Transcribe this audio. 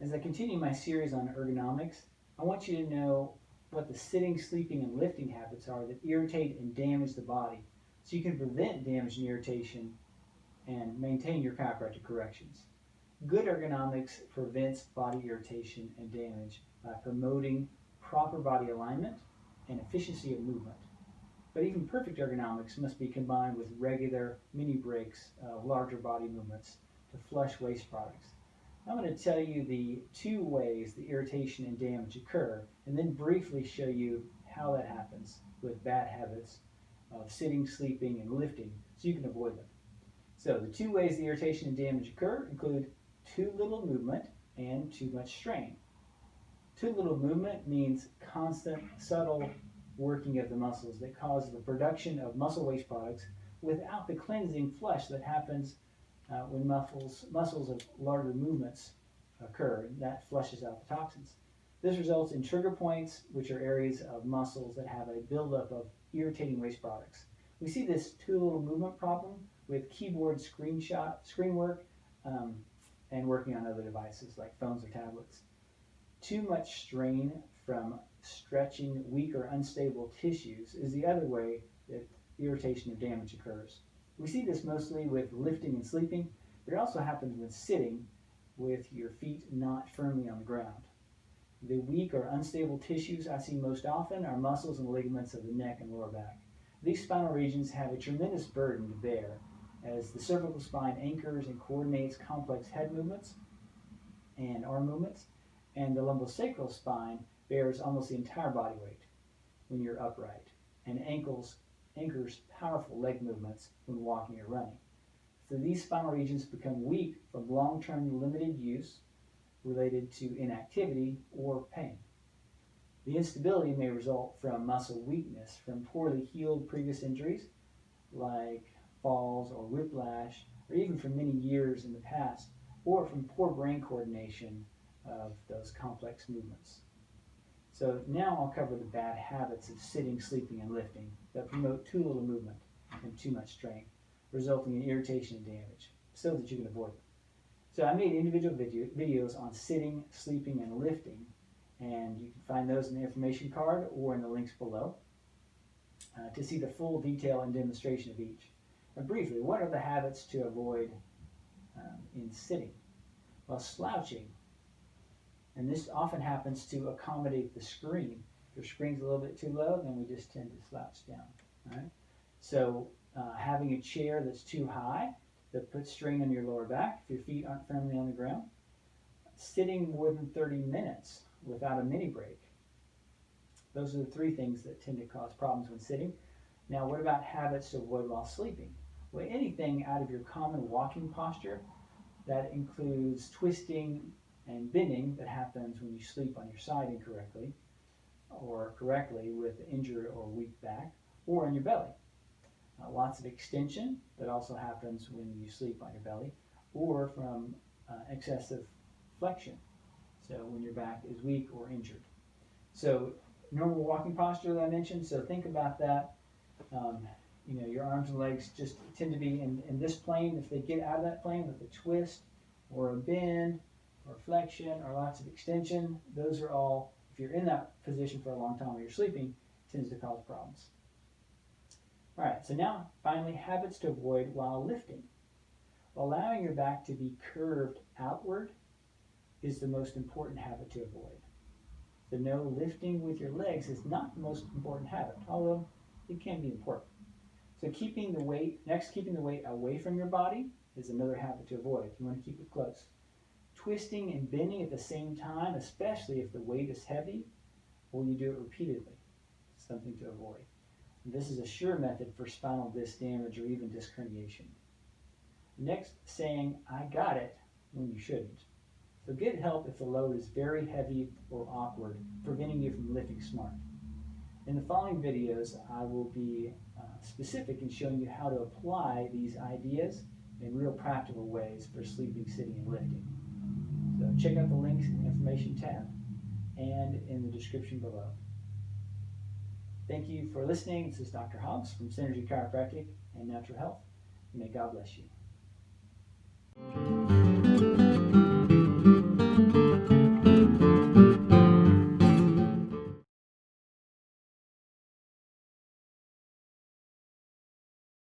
As I continue my series on ergonomics, I want you to know what the sitting, sleeping, and lifting habits are that irritate and damage the body, so you can prevent damage and irritation and maintain your chiropractic corrections. Good ergonomics prevents body irritation and damage by promoting proper body alignment and efficiency of movement. But even perfect ergonomics must be combined with regular mini breaks of larger body movements to flush waste products. I'm going to tell you the 2 ways the irritation and damage occur, and then briefly show you how that happens with bad habits of sitting, sleeping, and lifting so you can avoid them. So the 2 ways the irritation and damage occur include too little movement and too much strain. Too little movement means constant, subtle working of the muscles that causes the production of muscle waste products without the cleansing flush that happens when muscles of larger movements occur. That flushes out the toxins. This results in trigger points, which are areas of muscles that have a buildup of irritating waste products. We see this too little movement problem with keyboard screen work, and working on other devices like phones or tablets. Too much strain from stretching weak or unstable tissues is the other way that irritation or damage occurs. We see this mostly with lifting and sleeping, but it also happens when sitting with your feet not firmly on the ground. The weak or unstable tissues I see most often are muscles and ligaments of the neck and lower back. These spinal regions have a tremendous burden to bear as the cervical spine anchors and coordinates complex head movements and arm movements, and the lumbosacral spine bears almost the entire body weight when you're upright, and anchors powerful leg movements when walking or running. So these spinal regions become weak from long-term limited use related to inactivity or pain. The instability may result from muscle weakness from poorly healed previous injuries like falls or whiplash, or even from many years in the past, or from poor brain coordination of those complex movements. So now I'll cover the bad habits of sitting, sleeping, and lifting that promote too little movement and too much strain, resulting in irritation and damage, so that you can avoid them. So I made individual videos on sitting, sleeping, and lifting, and you can find those in the information card or in the links below to see the full detail and demonstration of each. And briefly, what are the habits to avoid in sitting? Well, slouching. And this often happens to accommodate the screen. If your screen's a little bit too low, then we just tend to slouch down. Right? So having a chair that's too high that puts strain on your lower back if your feet aren't firmly on the ground. Sitting more than 30 minutes without a mini break. Those are the 3 things that tend to cause problems when sitting. Now, what about habits to avoid while sleeping? Well, anything out of your common walking posture that includes twisting and bending that happens when you sleep on your side incorrectly or correctly with injured or weak back, or on your belly. Lots of extension that also happens when you sleep on your belly, or from excessive flexion, so when your back is weak or injured. So normal walking posture that I mentioned, so think about that. Your arms and legs just tend to be in this plane. If they get out of that plane with a twist or a bend or flexion or lots of extension, those are all, if you're in that position for a long time while you're sleeping, tends to cause problems. All right, so now finally, habits to avoid while lifting. Allowing your back to be curved outward is the most important habit to avoid. So no, lifting with your legs is not the most important habit, although it can be important. So keeping the weight away from your body is another habit to avoid. You want to keep it close. Twisting and bending at the same time, especially if the weight is heavy or you do it repeatedly, is something to avoid. And this is a sure method for spinal disc damage or even disc herniation. Next, saying, "I got it," when you shouldn't. So get help if the load is very heavy or awkward, preventing you from lifting smart. In the following videos, I will be specific in showing you how to apply these ideas in real practical ways for sleeping, sitting, and lifting. So check out the links in the information tab and in the description below. Thank you for listening. This is Dr. Hobbs from Synergy Chiropractic and Natural Health. May God bless you.